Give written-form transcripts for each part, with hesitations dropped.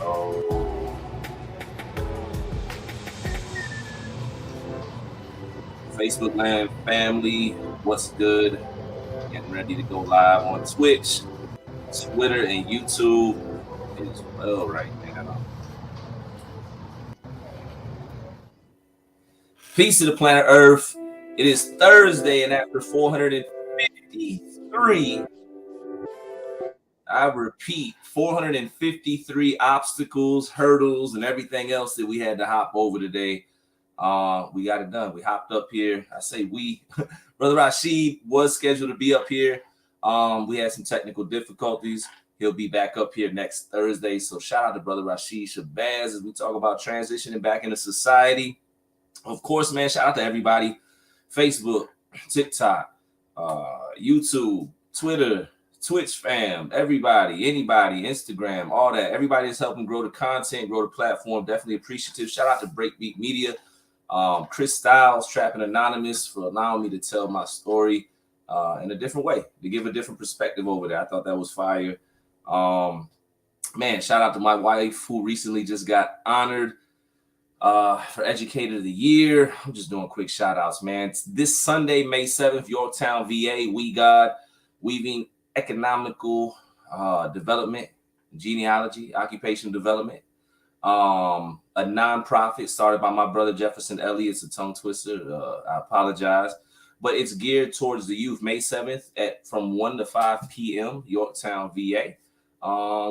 Oh, Facebook Land family, what's good? Getting ready to go live on Twitch, Twitter, and YouTube as well right now. Peace to the planet Earth. It is Thursday, and after 453, I repeat, 453 obstacles, hurdles, and everything else that we had to hop over today. We got it done. We hopped up here. I say we. Brother Rashid was scheduled to be up here. We had some technical difficulties. He'll be back up here next Thursday. So shout out to Brother Rashid Shabazz as we talk about transitioning back into society. Of course, man, shout out to everybody. Facebook, TikTok, YouTube, Twitter, Twitch fam, everybody, anybody, Instagram, all that. Everybody is helping grow the content, grow the platform. Definitely appreciative. Shout out to Breakbeat Media. Chris Styles, Trapping Anonymous, for allowing me to tell my story in a different way, to give a different perspective over there. I thought that was fire. Man, shout out to my wife who recently just got honored for Educator of the Year. I'm just doing quick shout outs, man. It's this Sunday, May 7th, Yorktown, VA, We God, Weaving Economical Development, Genealogy, Occupational Development. A nonprofit started by my brother Jefferson Elliott. It's a tongue twister. I apologize, but it's geared towards the youth. May 7th from 1 to 5 p.m. Yorktown, VA.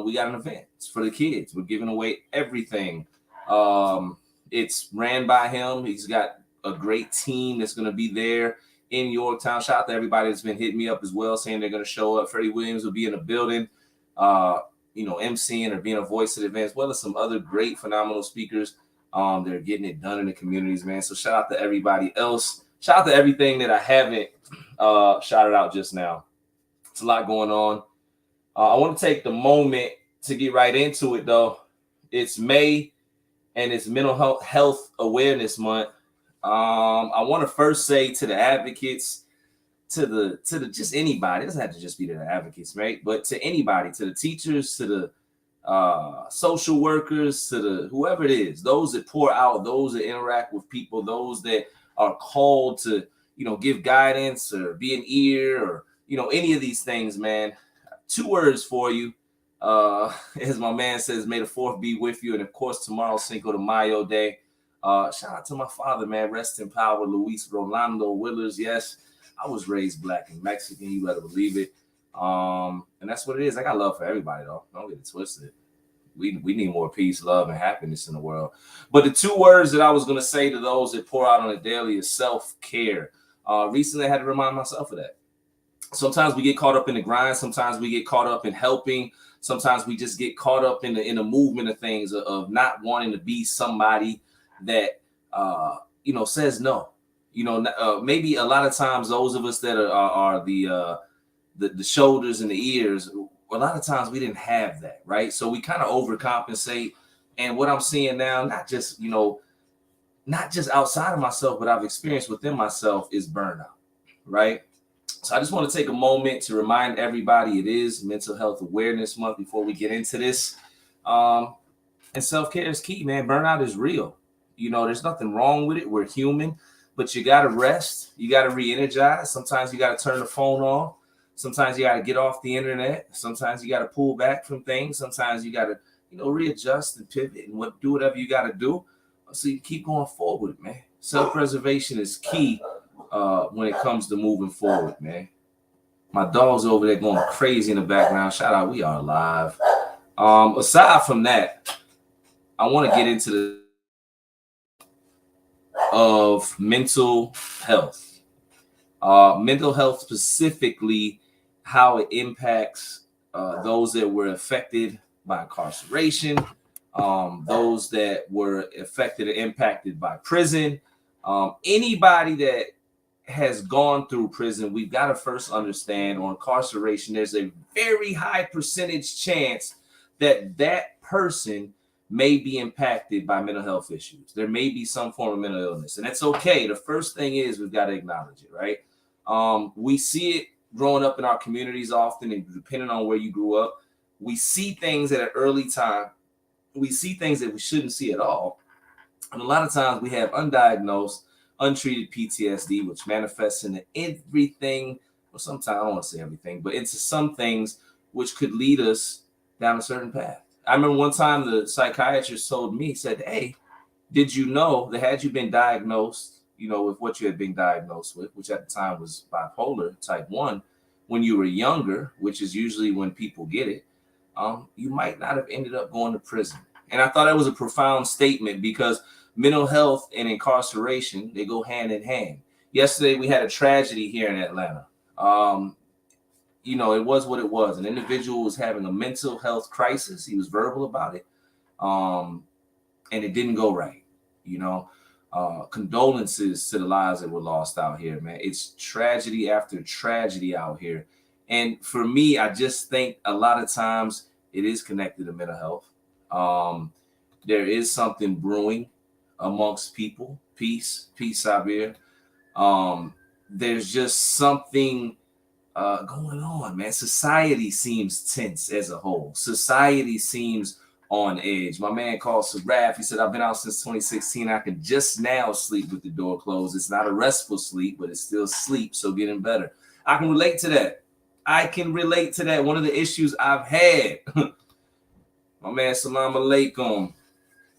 We got an event. It's for the kids. We're giving away everything. It's ran by him. He's got a great team that's going to be there in Yorktown. Shout out to everybody that's been hitting me up as well, saying they're going to show up. Freddie Williams will be in the building. MCing or being a voice of the event, as well as some other great, phenomenal speakers. They're getting it done in the communities, man. So shout out to everybody else. Shout out to everything that I haven't shouted out just now. It's a lot going on. I want to take the moment to get right into it, though. It's May, and it's Mental Health Awareness Month. I want to first say to the advocates, to the just anybody, it doesn't have to just be to the advocates, right? But to anybody, to the teachers, to the social workers, to the whoever it is, those that pour out, those that interact with people, those that are called to, give guidance or be an ear or, any of these things, man. 2 words for you. As my man says, may the 4th be with you. And of course, tomorrow's Cinco de Mayo Day. Shout out to my father, man. Rest in power, Luis Rolando Willers. Yes, I was raised Black and Mexican. You better believe it. And that's what it is. I got love for everybody, though. Don't get it twisted. We need more peace, love, and happiness in the world. But the 2 words that I was going to say to those that pour out on a daily is self-care. Recently, I had to remind myself of that. Sometimes we get caught up in the grind. Sometimes we get caught up in helping. Sometimes we just get caught up in the movement of things, of not wanting to be somebody that says no. Maybe a lot of times those of us that are the shoulders and the ears, a lot of times we didn't have that, right? So we kind of overcompensate. And what I'm seeing now, not just outside of myself, but I've experienced within myself, is burnout, right? So I just want to take a moment to remind everybody it is Mental Health Awareness Month before we get into this. And self-care is key, man. Burnout is real. There's nothing wrong with it. We're human, but you got to rest. You got to re-energize. Sometimes you got to turn the phone off. Sometimes you got to get off the internet. Sometimes you got to pull back from things. Sometimes you got to, readjust and pivot and do whatever you got to do so you keep going forward, man. Self-preservation is key when it comes to moving forward, man. My dog's over there going crazy in the background. Shout out, we are live. Aside from that, I want to get into the of mental health. Mental health, specifically how it impacts those that were affected by incarceration, those that were affected or impacted by prison, anybody that has gone through prison. We've got to first understand, on incarceration, there's a very high percentage chance that person may be impacted by mental health issues. There may be some form of mental illness, and that's okay. The first thing is we've got to acknowledge it, right? We see it growing up in our communities often, and depending on where you grew up, we see things at an early time we see things that we shouldn't see at all. And a lot of times we have undiagnosed, untreated PTSD, which manifests into everything, or sometimes I don't want to say everything, but into some things which could lead us down a certain path. I remember one time the psychiatrist told me, he said, hey, did you know that had you been diagnosed, with what you had been diagnosed with, which at the time was bipolar type 1, when you were younger, which is usually when people get it, you might not have ended up going to prison. And I thought that was a profound statement because mental health and incarceration, they go hand in hand. Yesterday, we had a tragedy here in Atlanta. It was what it was. An individual was having a mental health crisis. He was verbal about it. And it didn't go right. Condolences to the lives that were lost out here, man. It's tragedy after tragedy out here. And for me, I just think a lot of times it is connected to mental health. There is something brewing amongst people. Peace, Sabir. There's just something going on, man. Society seems tense as a whole. Society seems on edge. My man called Saraf. He said, I've been out since 2016. I can just now sleep with the door closed. It's not a restful sleep, but it's still sleep, so getting better. I can relate to that. One of the issues I've had, my man Salam Alaikum,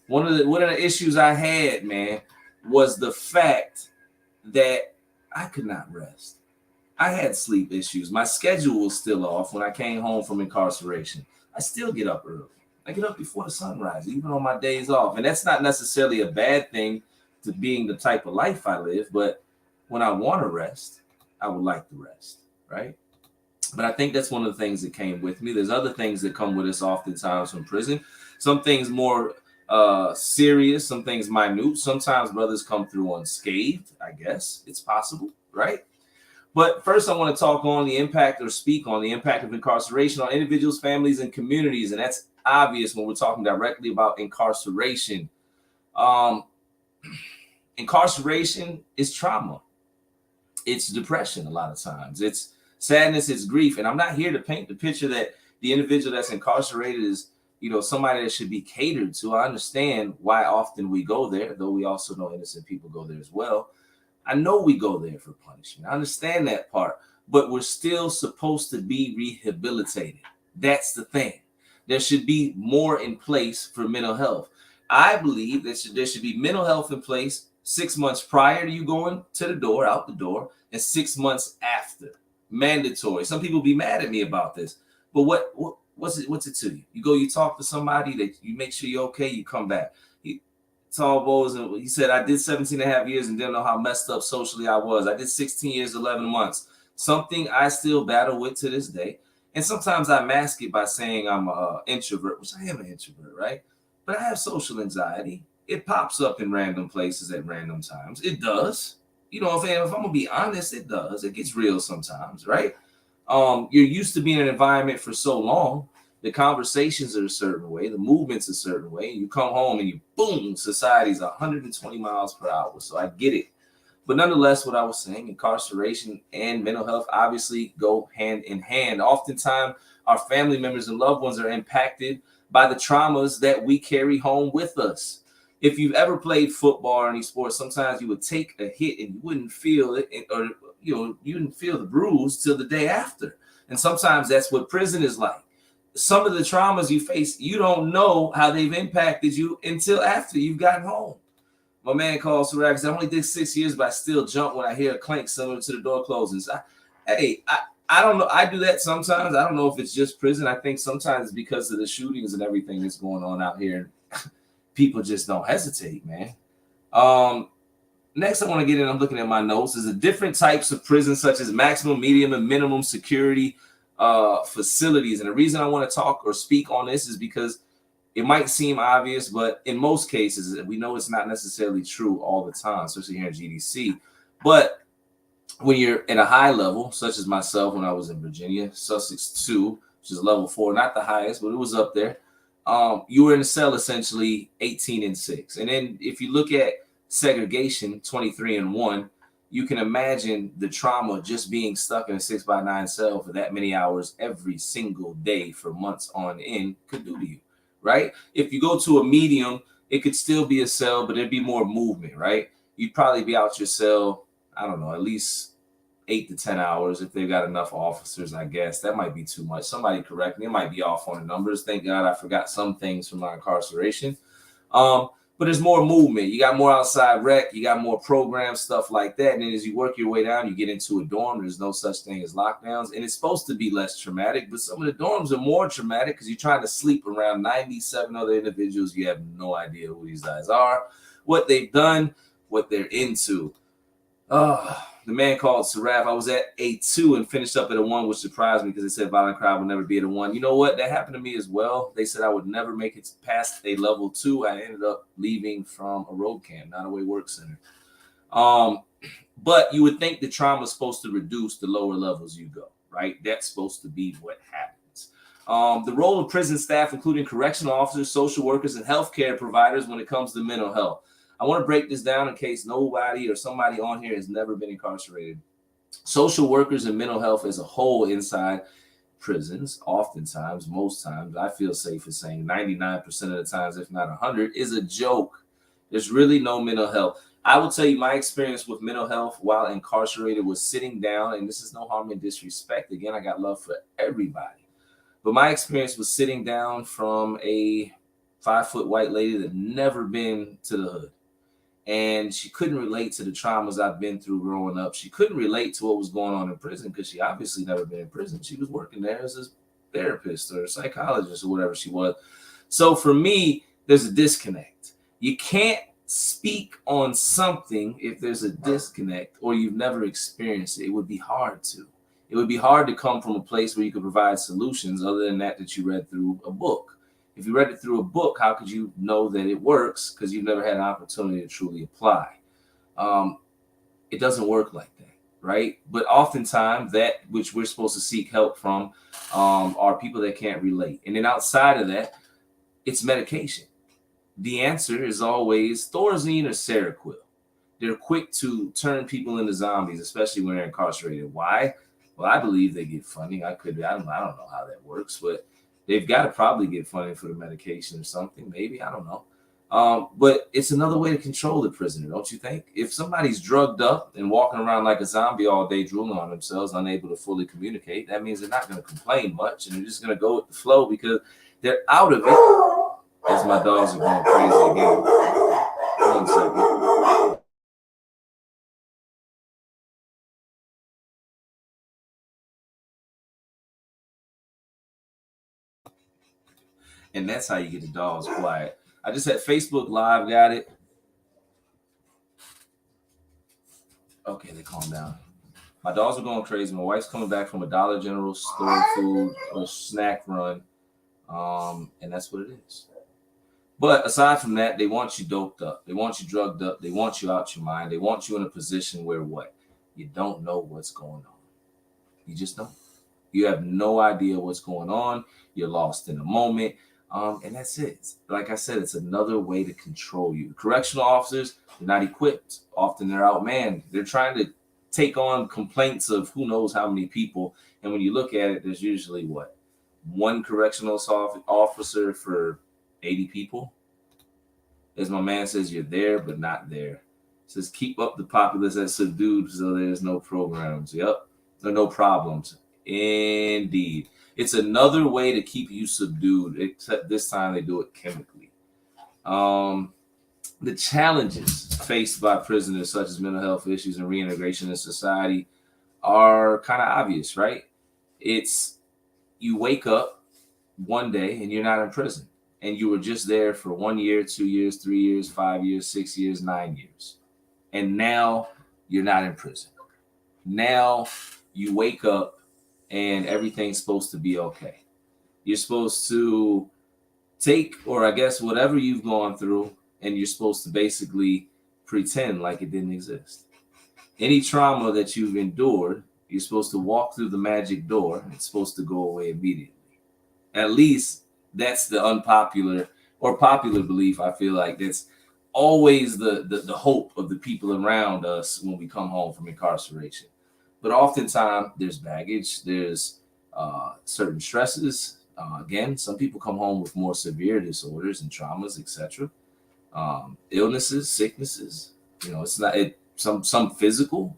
one of the issues I had, man, was the fact that I could not rest. I had sleep issues. My schedule was still off when I came home from incarceration. I still get up early. I get up before the sunrise, even on my days off. And that's not necessarily a bad thing to being the type of life I live. But when I want to rest, I would like to rest, right? But I think that's one of the things that came with me. There's other things that come with us oftentimes from prison. Some things more serious, some things minute. Sometimes brothers come through unscathed, I guess. It's possible, right? But first, I want to talk on the impact or speak on the impact of incarceration on individuals, families, and communities. And that's obvious when we're talking directly about incarceration. Incarceration is trauma. It's depression a lot of times. It's sadness, it's grief. And I'm not here to paint the picture that the individual that's incarcerated is, somebody that should be catered to. I understand why often we go there, though we also know innocent people go there as well. I know we go there for punishment. I understand that part, but we're still supposed to be rehabilitated. That's the thing. There should be more in place for mental health. I believe that there should be mental health in place 6 months prior to you going to the door, out the door, and 6 months after. Mandatory. Some people be mad at me about this, but what's it to you? You go, you talk to somebody, that you make sure you're okay, you come back. Tall Bowles, and he said, I did 17 and a half years and didn't know how messed up socially I was. I did 16 years, 11 months. Something I still battle with to this day. And sometimes I mask it by saying I'm an introvert, which I am an introvert, right? But I have social anxiety. It pops up in random places at random times. It does. If I'm going to be honest, it does. It gets real sometimes, right? You're used to being in an environment for so long. The conversations are a certain way, the movement's a certain way. You come home and boom, society's 120 miles per hour. So I get it. But nonetheless, what I was saying, incarceration and mental health obviously go hand in hand. Oftentimes, our family members and loved ones are impacted by the traumas that we carry home with us. If you've ever played football or any sports, sometimes you would take a hit and you wouldn't feel it, or you didn't feel the bruise till the day after. And sometimes that's what prison is like. Some of the traumas you face, you don't know how they've impacted you until after you've gotten home. My man calls Sarah because I only did 6 years, but I still jump when I hear a clank similar to the door closing. I don't know. I do that sometimes. I don't know if it's just prison. I think sometimes it's because of the shootings and everything that's going on out here. People just don't hesitate, man. Next, I want to get in. I'm looking at my notes. Is the different types of prisons, such as maximum, medium, and minimum security facilities. And the reason I want to talk or speak on this is because it might seem obvious, but in most cases, we know it's not necessarily true all the time, especially here in GDC. But when you're at a high level, such as myself when I was in Virginia, Sussex 2, which is level 4, not the highest, but it was up there. You were in a cell essentially 18 and 6. And then if you look at segregation, 23 and 1, you can imagine the trauma just being stuck in a 6x9 cell for that many hours every single day for months on end could do to you, right? If you go to a medium, it could still be a cell, but there'd be more movement, right? You'd probably be out your cell, I don't know, at least 8 to 10 hours if they've got enough officers, I guess. That might be too much. Somebody correct me. It might be off on the numbers. Thank God I forgot some things from my incarceration. But there's more movement. You got more outside rec. You got more programs, stuff like that. And then as you work your way down, you get into a dorm. There's no such thing as lockdowns. And it's supposed to be less traumatic, but some of the dorms are more traumatic because you're trying to sleep around 97 other individuals. You have no idea who these guys are, what they've done, what they're into. The man called Seraph. I was at a 2 and finished up at a 1, which surprised me because they said Violent Crowd will never be at a 1. You know what? That happened to me as well. They said I would never make it past a level 2. I ended up leaving from a road camp, Nottoway Work Center. But you would think the trauma is supposed to reduce the lower levels you go, right? That's supposed to be what happens. The role of prison staff, including correctional officers, social workers, and healthcare providers when it comes to mental health. I want to break this down in case nobody or somebody on here has never been incarcerated. Social workers and mental health as a whole inside prisons, oftentimes, most times, I feel safe in saying 99% of the times, if not 100, is a joke. There's really no mental health. I will tell you my experience with mental health while incarcerated was sitting down, and this is no harm and disrespect. Again, I got love for everybody. But my experience was sitting down from a 5-foot white lady that never been to the hood. And she couldn't relate to the traumas I've been through growing up. She couldn't relate to what was going on in prison because she obviously never been in prison. She was working there as a therapist or a psychologist or whatever she was. So for me, there's a disconnect. You can't speak on something if there's a disconnect or you've never experienced it. It would be hard to. It would be hard to come from a place where you could provide solutions other than that you read through a book. If you read it through a book, how could you know that it works? Because you've never had an opportunity to truly apply. It doesn't work like that, right? But oftentimes that which we're supposed to seek help from are people that can't relate. And then outside of that, it's medication. The answer is always Thorazine or Seroquel. They're quick to turn people into zombies, especially when they're incarcerated. Why? Well, I believe they get funding. I don't know how that works, but they've got to probably get funding for the medication or something. Maybe, I don't know. But it's another way to control the prisoner, don't you think? If somebody's drugged up and walking around like a zombie all day, drooling on themselves, unable to fully communicate, that means they're not going to complain much, and they're just going to go with the flow because they're out of it. As my dogs are going crazy again. 1 second. And that's how you get the dogs quiet. I just had Facebook Live, got it. Okay, they calm down. My dogs are going crazy. My wife's coming back from a Dollar General store food or snack run. And that's what it is. But aside from that, they want you doped up. They want you drugged up. They want you out your mind. They want you in a position where what? You don't know what's going on. You just don't. You have no idea what's going on. You're lost in the moment. And that's it. Like I said, it's another way to control you. Correctional officers, they're not equipped. Often they're outmanned. They're trying to take on complaints of who knows how many people. And when you look at it, there's usually what? 1 correctional officer for 80 people. As my man says, you're there, but not there. It says, keep up the populace that's subdued so there's no programs. Yep. There are no problems. Indeed. It's another way to keep you subdued, except this time they do it chemically. The challenges faced by prisoners, such as mental health issues and reintegration in society, are kind of obvious, right? It's you wake up one day and you're not in prison, and you were just there for 1 year, 2 years, 3 years, 5 years, 6 years, 9 years. And now you're not in prison. Now you wake up and everything's supposed to be okay. You're supposed to take, or I guess whatever you've gone through, and you're supposed to basically pretend like it didn't exist. Any trauma that you've endured, you're supposed to walk through the magic door, and it's supposed to go away immediately. At least that's the unpopular or popular belief. I feel like that's always the hope of the people around us when we come home from incarceration. But oftentimes there's baggage, there's certain stresses, Again, some people come home with more severe disorders and traumas, etc. Illnesses, sicknesses. It's not some physical.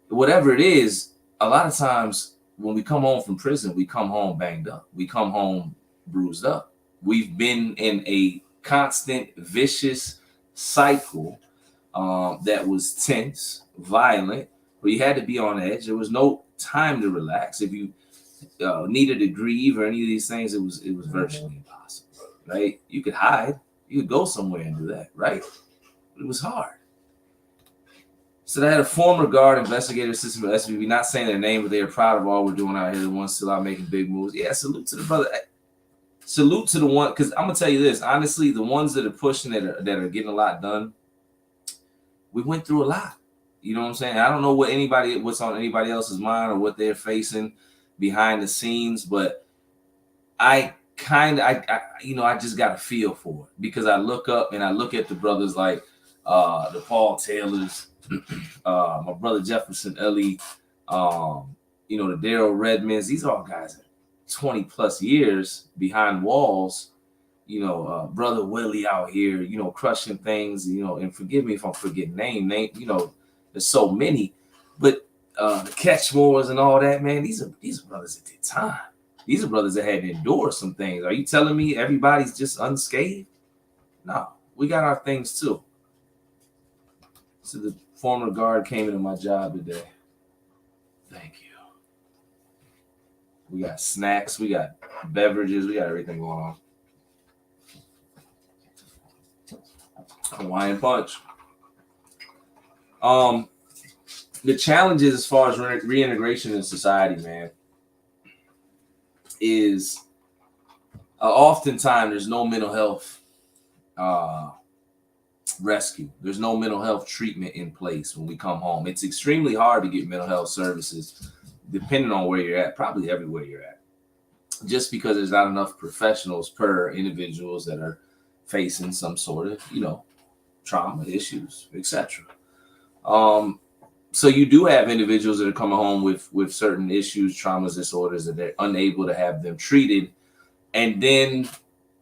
Whatever it is. A lot of times when we come home from prison, we come home banged up. We come home bruised up. We've been in a constant vicious cycle that was tense, violent, where you had to be on edge. There was no time to relax. If you needed to grieve or any of these things, it was virtually impossible, right? You could hide, you could go somewhere and do that, right? But it was hard. So they had a former guard investigative assistant for SVB, not saying their name, but they are proud of all we're doing out here. The ones still out making big moves. Yeah, salute to the brother. Salute to the one, because I'm gonna tell you this, honestly, the ones that are pushing that are getting a lot done, we went through a lot. You know what I'm saying? I don't know what's on anybody else's mind or what they're facing behind the scenes, but I just got a feel for it because I look up and I look at the brothers like the Paul Taylors, my brother Jefferson Ellie, the Daryl Redmonds. These are all guys that 20 plus years behind walls. Brother Willie out here, crushing things. And forgive me if I'm forgetting name. There's so many, but the Catchmores and all that, man. These are brothers that did time. These are brothers that had to endure some things. Are you telling me everybody's just unscathed? No, we got our things too. So the former guard came into my job today. Thank you. We got snacks, we got beverages, we got everything going on. Hawaiian Punch. The challenges as far as reintegration in society, man, is oftentimes there's no mental health rescue. There's no mental health treatment in place when we come home. It's extremely hard to get mental health services, depending on where you're at, probably everywhere you're at, just because there's not enough professionals per individuals that are facing some sort of, trauma issues, etc. So you do have individuals that are coming home with certain issues, traumas, disorders, that they're unable to have them treated. And then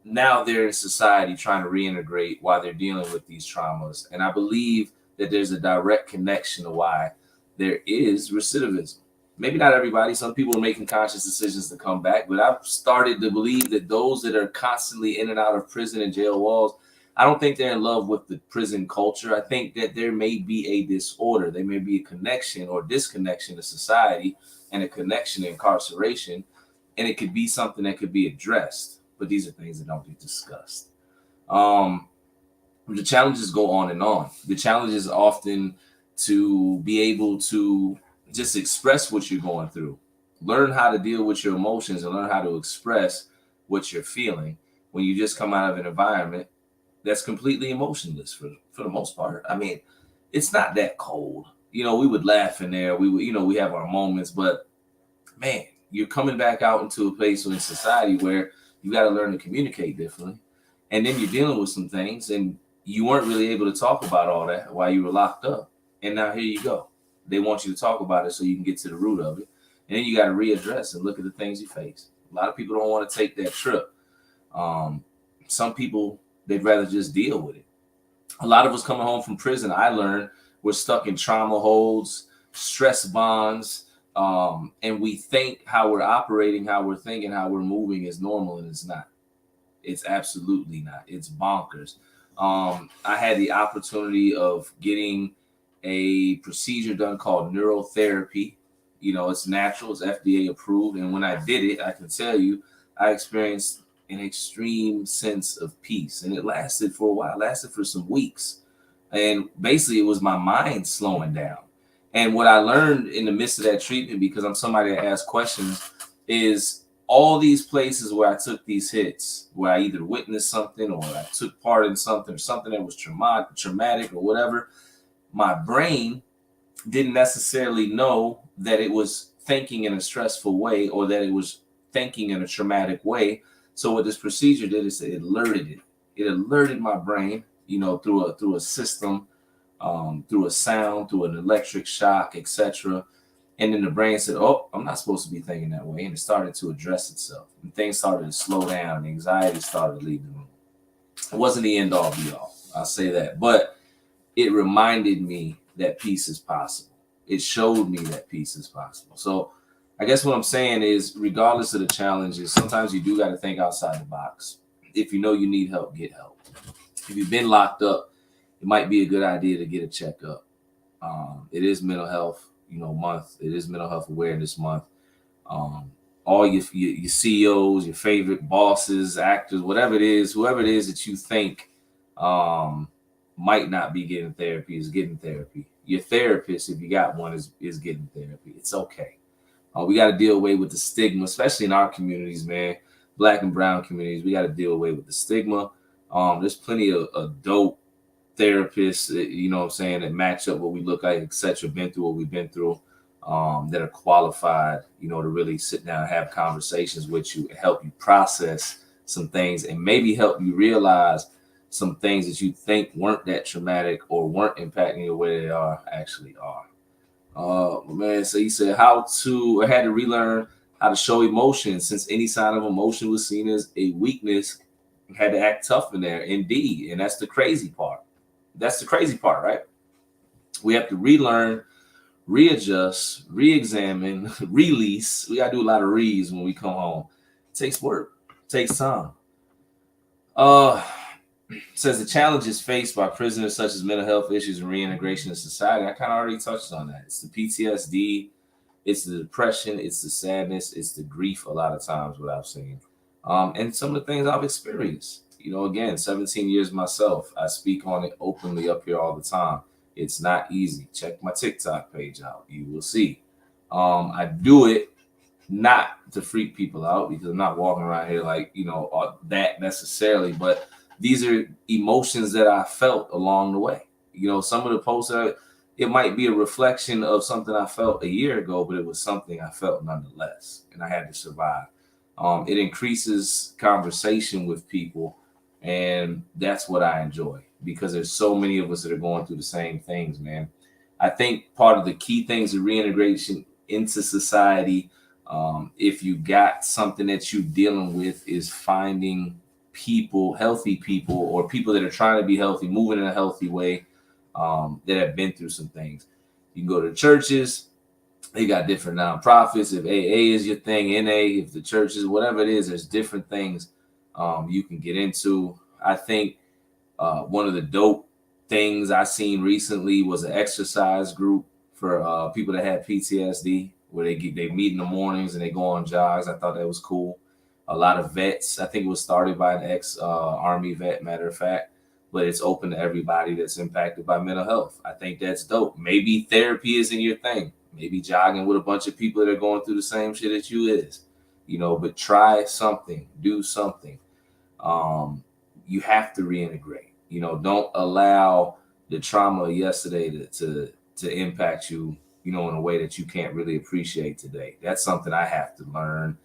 now they're in society trying to reintegrate while they're dealing with these traumas. And I believe that there's a direct connection to why there is recidivism. Maybe not everybody. Some people are making conscious decisions to come back. But I've started to believe that those that are constantly in and out of prison and jail walls, I don't think they're in love with the prison culture. I think that there may be a disorder. There may be a connection or disconnection to society and a connection to incarceration. And it could be something that could be addressed. But these are things that don't get discussed. The challenges go on and on. The challenge is often to be able to just express what you're going through. Learn how to deal with your emotions and learn how to express what you're feeling when you just come out of an environment that's completely emotionless for the most part. I mean, it's not that cold. We would laugh in there. We would, we have our moments, but man, you're coming back out into a place in society where you got to learn to communicate differently. And then you're dealing with some things and you weren't really able to talk about all that while you were locked up. And now here you go. They want you to talk about it so you can get to the root of it. And then you got to readdress and look at the things you face. A lot of people don't want to take that trip. Some people, they'd rather just deal with it. A lot of us coming home from prison, I learned, we're stuck in trauma holds, stress bonds, and we think how we're operating, how we're thinking, how we're moving is normal, and it's not. It's absolutely not. It's bonkers. I had the opportunity of getting a procedure done called neurotherapy. It's natural, it's FDA approved, and when I did it, I can tell you, I experienced an extreme sense of peace, and it lasted for a while. It lasted for some weeks, and basically, it was my mind slowing down. And what I learned in the midst of that treatment, because I'm somebody that asks questions, is all these places where I took these hits, where I either witnessed something or I took part in something or something that was traumatic or whatever, my brain didn't necessarily know that it was thinking in a stressful way or that it was thinking in a traumatic way. So what this procedure did is it alerted it. It alerted my brain, through a system, through a sound, through an electric shock, etc. And then the brain said, oh, I'm not supposed to be thinking that way. And it started to address itself. And things started to slow down. And anxiety started leaving the room. It wasn't the end all be all. I'll say that. But it reminded me that peace is possible. It showed me that peace is possible. So I guess what I'm saying is, regardless of the challenges, sometimes you do got to think outside the box. If you know you need help, get help. If you've been locked up, it might be a good idea to get a checkup. It is mental health, month. It is mental health awareness month. All your CEOs, your favorite bosses, actors, whatever it is, whoever it is that you think might not be getting therapy is getting therapy. Your therapist, if you got one, is getting therapy. It's okay. We got to deal away with the stigma, especially in our communities, man. Black and brown communities, we got to deal away with the stigma. There's plenty of dope therapists, what I'm saying, that match up what we look like, etc. Been through what we've been through, that are qualified, to really sit down and have conversations with you and help you process some things and maybe help you realize some things that you think weren't that traumatic or weren't impacting you the way they actually are. Man, so he said I had to relearn how to show emotion, since any sign of emotion was seen as a weakness. Had to act tough in there, indeed. And that's the crazy part. Right? We have to relearn, readjust, re-examine, release. We got to do a lot of reads when we come home. It takes work. It takes time. Says the challenges faced by prisoners, such as mental health issues and reintegration in society. I kind of already touched on that. It's the PTSD, it's the depression, it's the sadness, it's the grief. A lot of times, what I've seen, and some of the things I've experienced. Again, 17 years myself. I speak on it openly up here all the time. It's not easy. Check my TikTok page out. You will see. I do it not to freak people out, because I'm not walking around here like that necessarily, but these are emotions that I felt along the way. Some of the posts, it might be a reflection of something I felt a year ago, but it was something I felt nonetheless, and I had to survive. It increases conversation with people, and that's what I enjoy, because there's so many of us that are going through the same things, man. I think part of the key things of reintegration into society, if you got something that you're dealing with, is finding people, healthy people, or people that are trying to be healthy, moving in a healthy way, that have been through some things. You can go to churches. They got different nonprofits. If AA is your thing, NA, if the churches, whatever it is, there's different things you can get into. I think one of the dope things I seen recently was an exercise group for people that had PTSD, where they meet in the mornings and they go on jogs. I thought that was cool. A lot of vets. I think it was started by an ex-Army vet, matter of fact, but it's open to everybody that's impacted by mental health. I think that's dope. Maybe therapy isn't your thing. Maybe jogging with a bunch of people that are going through the same shit that you is, but try something, do something. You have to reintegrate. Don't allow the trauma of yesterday to impact you, in a way that you can't really appreciate today. That's something I have to learn,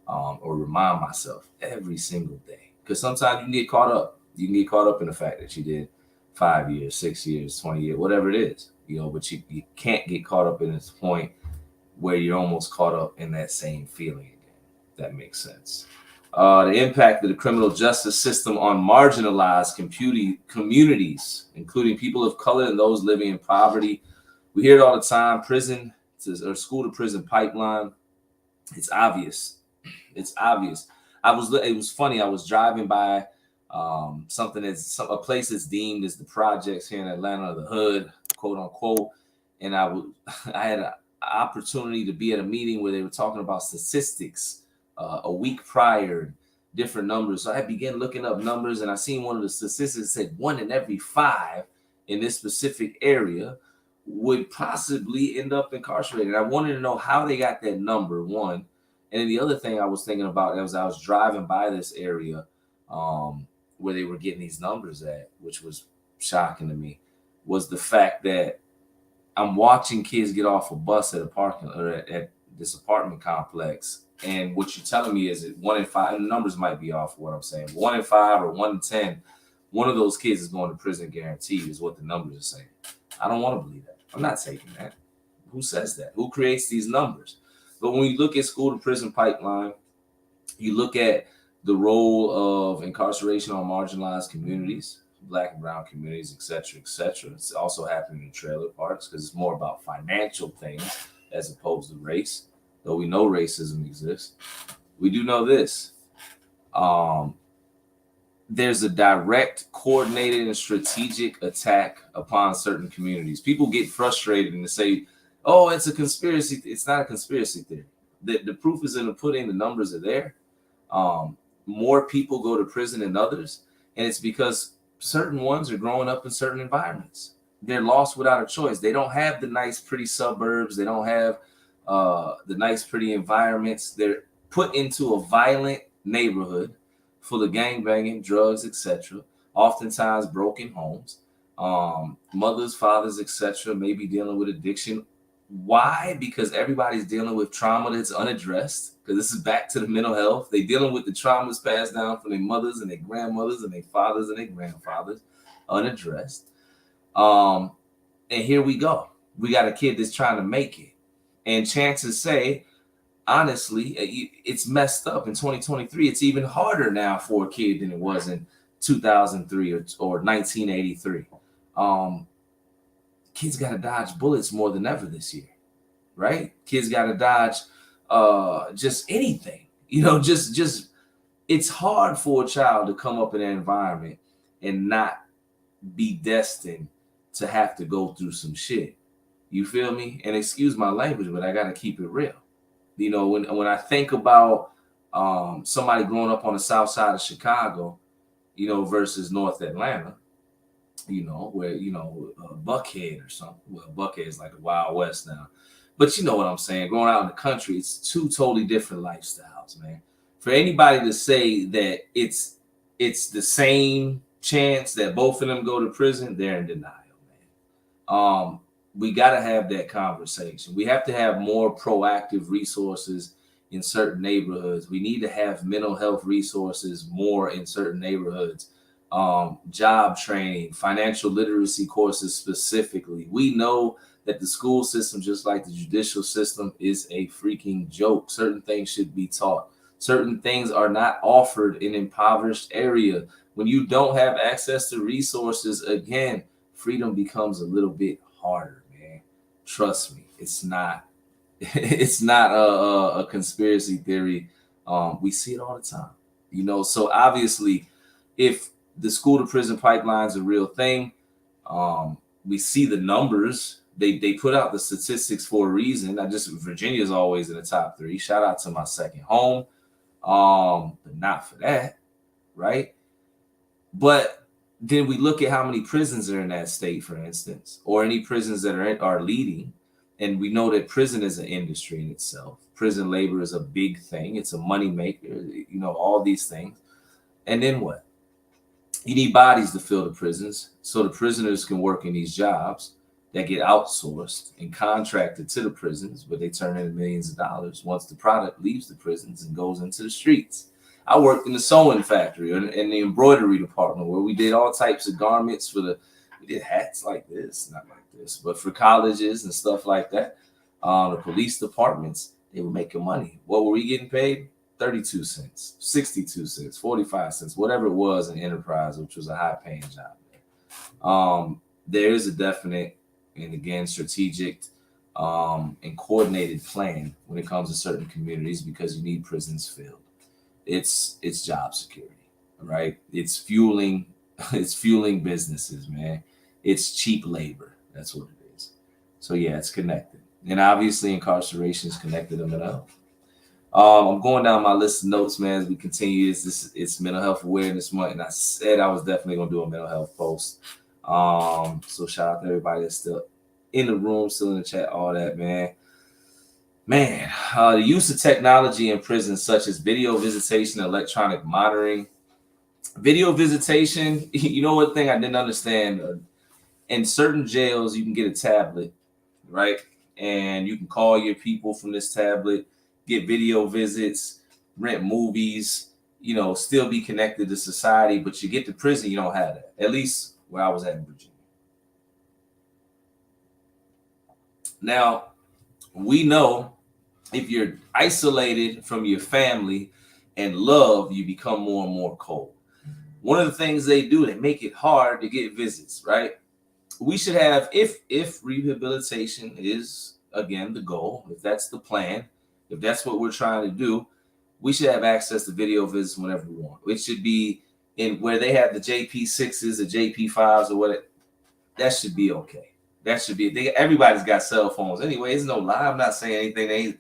or remind myself every single day. Because sometimes you can get caught up. You can get caught up in the fact that you did 5 years, 6 years, 20 years, whatever it is, but you can't get caught up in this point where you're almost caught up in that same feeling again. That makes sense. The impact of the criminal justice system on marginalized communities, including people of color and those living in poverty. We hear it all the time. Prison or school to prison pipeline. It's obvious. It's obvious. It was funny. I was driving by a place that's deemed as the projects here in Atlanta, the hood, quote unquote, and I had an opportunity to be at a meeting where they were talking about statistics a week prior, different numbers. So I began looking up numbers, and I seen one of the statistics said 1 in every 5 in this specific area would possibly end up incarcerated. I wanted to know how they got that number, one. And then the other thing I was thinking about as I was driving by this area, where they were getting these numbers at, which was shocking to me, was the fact that I'm watching kids get off a bus at a parking or at this apartment complex. And what you're telling me is that 1 in 5, and the numbers might be off what I'm saying, 1 in 5 or 1 in 10, one of those kids is going to prison guaranteed, is what the numbers are saying. I don't want to believe that. I'm not taking that. Who says that? Who creates these numbers? But when you look at school to prison pipeline, you look at the role of incarceration on marginalized communities, Black and brown communities, et cetera, et cetera. It's also happening in trailer parks because it's more about financial things as opposed to race. Though we know racism exists, we do know this. There's a direct, coordinated, and strategic attack upon certain communities. People get frustrated and they say, oh, it's a conspiracy. It's not a conspiracy theory. The proof is in the pudding. The numbers are there. More people go to prison than others. And it's because certain ones are growing up in certain environments. They're lost without a choice. They don't have the nice, pretty suburbs. They don't have the nice, pretty environments. They're put into a violent neighborhood full of gangbanging, drugs, etc. Oftentimes broken homes, mothers, fathers, etc. may be dealing with addiction. Why? Because everybody's dealing with trauma that's unaddressed. Because this is back to the mental health. They're dealing with the traumas passed down from their mothers and their grandmothers and their fathers and their grandfathers, unaddressed. And here we go. We got a kid that's trying to make it. And chances say, honestly, it's messed up in 2023. It's even harder now for a kid than it was in 2003 or 1983. Kids got to dodge bullets more than ever this year, right? Kids got to dodge just anything, just it's hard for a child to come up in an environment and not be destined to have to go through some shit. You feel me? And excuse my language, but I got to keep it real. When I think about somebody growing up on the south side of Chicago, versus North Atlanta, where, Buckhead or something. Well, Buckhead is like the Wild West now. But you know what I'm saying? Growing out in the country, it's two totally different lifestyles, man. For anybody to say that it's the same chance that both of them go to prison, they're in denial, man. We got to have that conversation. We have to have more proactive resources in certain neighborhoods. We need to have mental health resources more in certain neighborhoods. Job training, financial literacy courses specifically. We know that the school system, just like the judicial system, is a freaking joke. Certain things should be taught. Certain things are not offered in impoverished area. When you don't have access to resources, again, freedom becomes a little bit harder. Trust me, it's not a conspiracy theory. We see it all the time, so obviously if the school to prison pipeline is a real thing, we see the numbers. They put out the statistics for a reason. Virginia is always in the top 3. Shout out to my second home, but not for that, right? But then we look at how many prisons are in that state, for instance, or any prisons that are leading. And we know that prison is an industry in itself. Prison labor is a big thing. It's a money maker, all these things. And then what? You need bodies to fill the prisons so the prisoners can work in these jobs that get outsourced and contracted to the prisons, but they turn in millions of dollars once the product leaves the prisons and goes into the streets. I worked in the sewing factory and in the embroidery department where we did all types of garments we did hats like this, not like this, but for colleges and stuff like that. The police departments, they were making money. What were we getting paid? 32 cents, 62 cents, 45 cents, whatever it was in enterprise, which was a high paying job. There is a definite and again, strategic and coordinated plan when it comes to certain communities because you need prisons filled. It's job security, right? It's fueling businesses, man. It's cheap labor. That's what it is. So yeah, it's connected. And obviously incarceration is connected to mental health. I'm going down my list of notes, man, as we continue. It's Mental Health Awareness Month, and I said I was definitely going to do a mental health post. So shout out to everybody that's still in the room, still in the chat, all that, man. The use of technology in prisons, such as video visitation, electronic monitoring. Video visitation, one thing I didn't understand, in certain jails, you can get a tablet, right? And you can call your people from this tablet, get video visits, rent movies, still be connected to society, but you get to prison, you don't have that. At least where I was at in Virginia. Now, We know if you're isolated from your family and love, you become more and more cold. One of the things they do, they make it hard to get visits, right? We should have, if rehabilitation is again the goal, if that's the plan, if that's what we're trying to do, we should have access to video visits whenever we want. It should be in where they have the JP6s, the JP5s, or what. That should be okay. That should be. Everybody's got cell phones anyway. It's no lie. I'm not saying anything.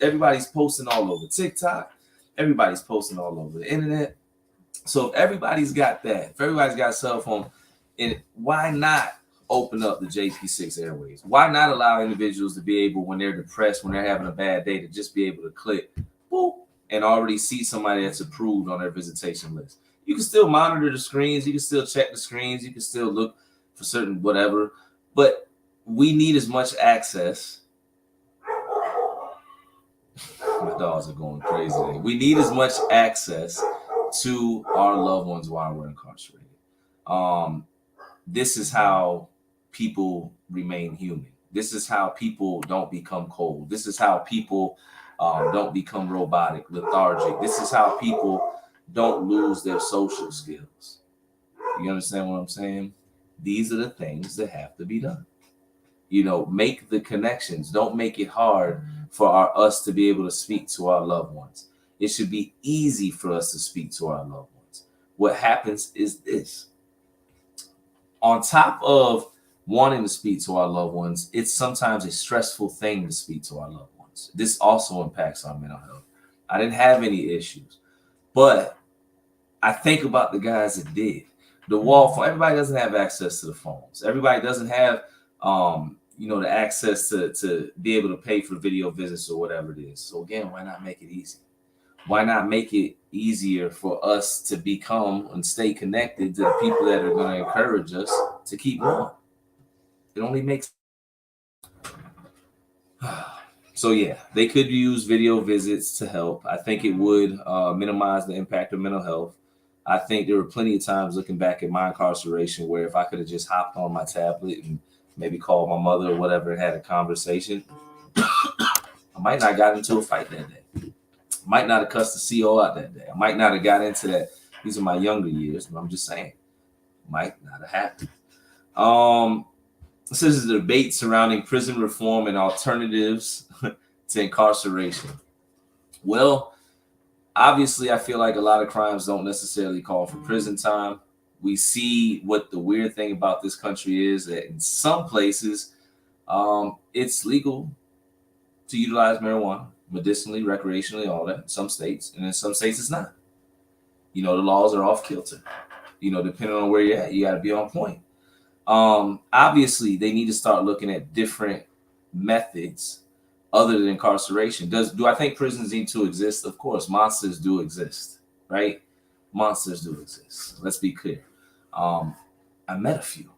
Everybody's posting all over TikTok. Everybody's posting all over the internet. So if everybody's got that, if everybody's got a cell phone, and why not open up the JP6 airways? Why not allow individuals to be able, when they're depressed, when they're having a bad day, to just be able to click, boop, and already see somebody that's approved on their visitation list? You can still monitor the screens. You can still check the screens. You can still look for certain whatever. But we need as much access. My dogs are going crazy. We need as much access to our loved ones while we're incarcerated. This is how people remain human. This is how people don't become cold. This is how people don't become robotic, lethargic. This is how people don't lose their social skills. You understand what I'm saying? These are the things that have to be done. You know, make the connections. Don't make it hard for us to be able to speak to our loved ones. It should be easy for us to speak to our loved ones. What happens is this. On top of wanting to speak to our loved ones, it's sometimes a stressful thing to speak to our loved ones. This also impacts our mental health. I didn't have any issues, but I think about the guys that did. The wall phone, everybody doesn't have access to the phones. Everybody doesn't have the access to be able to pay for video visits or whatever it is. So again, why not make it easy? Why not make it easier for us to become and stay connected to the people that are going to encourage us to keep going? It only makes. So yeah, they could use video visits to help. I think it would minimize the impact of mental health. I think there were plenty of times looking back at my incarceration where if I could have just hopped on my tablet and maybe called my mother or whatever and had a conversation, I might not have got into a fight that day. Might not have cussed the CO out that day. I might not have got into that. These are my younger years, but I'm just saying, might not have happened. This is a debate surrounding prison reform and alternatives to incarceration. Well, obviously, I feel like a lot of crimes don't necessarily call for prison time. We see what the weird thing about this country is that in some places, it's legal to utilize marijuana medicinally, recreationally, all that. In some states, and in some states, it's not. The laws are off kilter. Depending on where you're at, you got to be on point. Obviously, they need to start looking at different methods other than incarceration. Do I think prisons need to exist? Of course, monsters do exist, right? Monsters do exist. Let's be clear. I met a few,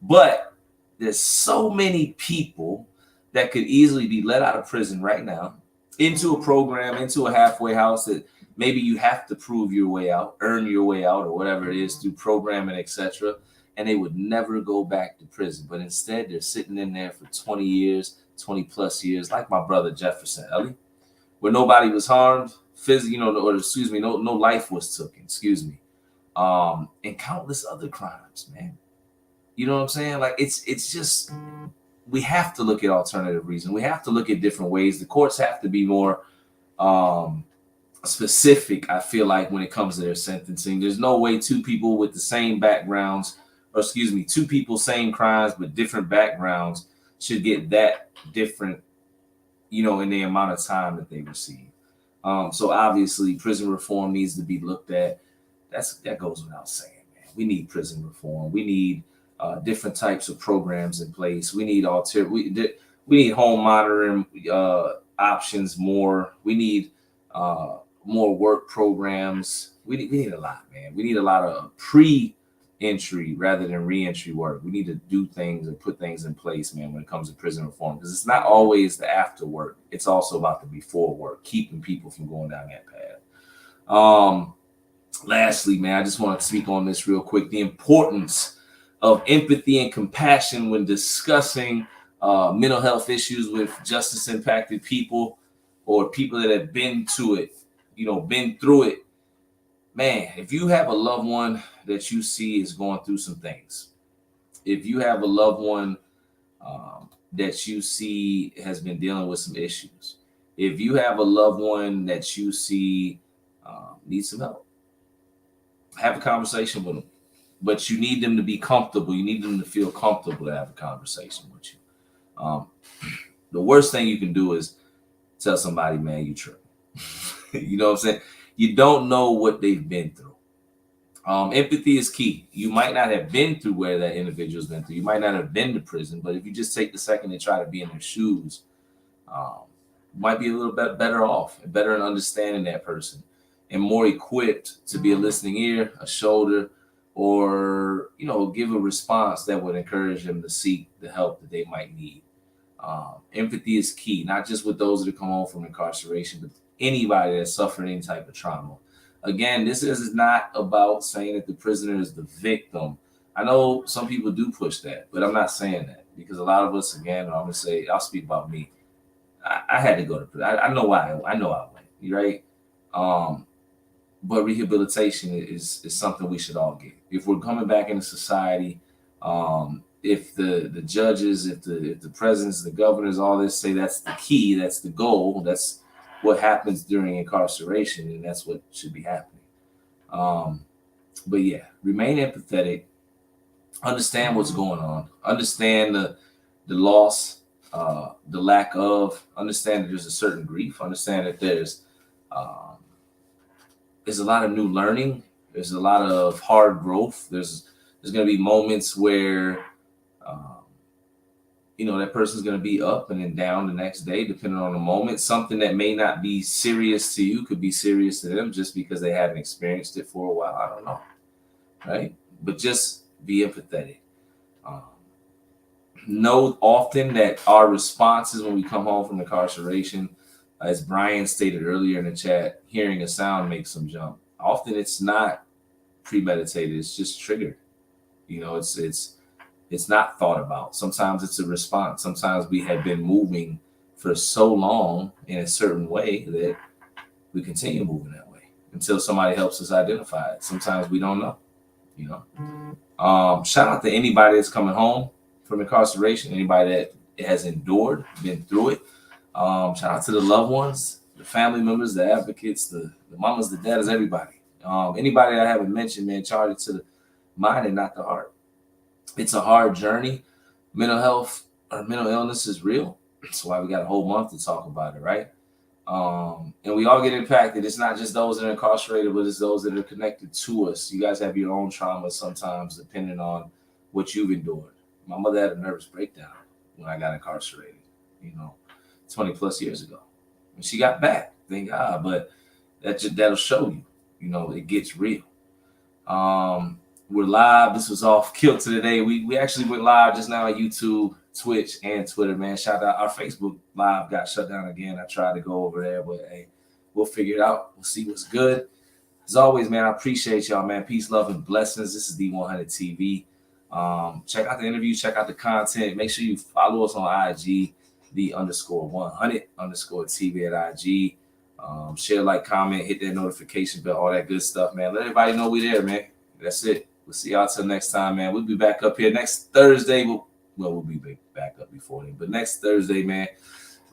but there's so many people that could easily be let out of prison right now into a program, into a halfway house that maybe you have to prove your way out, earn your way out, or whatever it is through programming, etc. And they would never go back to prison. But instead, they're sitting in there for 20 years, 20 plus years, like my brother Jefferson Ellie, where nobody was harmed, no life was taken, and countless other crimes, man. You know what I'm saying? Like it's just, we have to look at alternative reasons. We have to look at different ways. The courts have to be more specific, I feel like, when it comes to their sentencing. There's no way two people with the same backgrounds, two people, same crimes, but different backgrounds should get that different, in the amount of time that they receive. So obviously prison reform needs to be looked at. That goes without saying, man. We need prison reform. We need different types of programs in place. We need we need home monitoring options more. We need more work programs. We need a lot, man. We need a lot of pre-entry rather than re-entry work. We need to do things and put things in place, man, when it comes to prison reform, because it's not always the after work. It's also about the before work, keeping people from going down that path. Lastly, man, I just want to speak on this real quick. The importance of empathy and compassion when discussing mental health issues with justice impacted people or people that have been to it, been through it. Man, if you have a loved one that you see is going through some things, if you have a loved one that you see has been dealing with some issues, if you have a loved one that you see needs some help, have a conversation with them. But you need them to be comfortable. You need them to feel comfortable to have a conversation with you. The worst thing you can do is tell somebody, man, you tripping. You know what I'm saying? You don't know what they've been through. Empathy is key. You might not have been through where that individual's been through. You might not have been to prison, but if you just take the second and try to be in their shoes, you might be a little bit better off, better in understanding that person, and more equipped to be a listening ear, a shoulder, or give a response that would encourage them to seek the help that they might need. Empathy is key, not just with those that come home from incarceration, but anybody that's suffering any type of trauma. Again, this is not about saying that the prisoner is the victim. I know some people do push that, but I'm not saying that, because a lot of us, again, I'm gonna say, I'll speak about me. I had to go to prison. I know why. I know I went. Right? But rehabilitation is something we should all get. If we're coming back into society, if the judges, if the presidents, the governors, all this say that's the key, that's the goal, that's what happens during incarceration, and that's what should be happening. But yeah, remain empathetic, understand what's going on, understand the loss, the lack of, understand that there's a certain grief, understand that there's a lot of new learning, there's a lot of hard growth, there's going to be moments where that person's going to be up and then down the next day, depending on the moment. Something that may not be serious to you could be serious to them just because they haven't experienced it for a while. I don't know, right? But just be empathetic. Know often that our responses when we come home from incarceration, as Brian stated earlier in the chat, hearing a sound makes them jump. Often it's not premeditated; it's just triggered. It's not thought about. Sometimes it's a response. Sometimes we have been moving for so long in a certain way that we continue moving that way until somebody helps us identify it. Sometimes we don't know. Shout out to anybody that's coming home from incarceration, anybody that has endured, been through it. Shout out to the loved ones, the family members, the advocates, the mamas, the dads, everybody. Anybody that I haven't mentioned, man, charge it to the mind and not the heart. It's a hard journey. Mental health or mental illness is real. That's why we got a whole month to talk about it, right? And we all get impacted. It's not just those that are incarcerated, but it's those that are connected to us. You guys have your own trauma sometimes, depending on what you've endured. My mother had a nervous breakdown when I got incarcerated, 20 plus years ago. And she got back, thank God. But that'll show you, it gets real. We're live. This was off Kilter today. We actually went live just now on YouTube, Twitch, and Twitter, man. Shout out. Our Facebook live got shut down again. I tried to go over there, but hey, we'll figure it out. We'll see what's good. As always, man, I appreciate y'all, man. Peace, love, and blessings. This is D100 TV. Check out the interview. Check out the content. Make sure you follow us on IG, _100_TV at IG. Share, like, comment, hit that notification bell, all that good stuff, man. Let everybody know we there, man. That's it. We'll see y'all till next time, man. We'll be back up here next Thursday. We'll be back up before then. But next Thursday, man,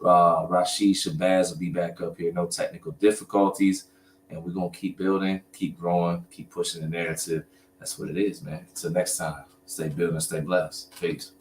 Rashid Shabazz will be back up here. No technical difficulties. And we're going to keep building, keep growing, keep pushing the narrative. That's what it is, man. Till next time, stay building, stay blessed. Peace.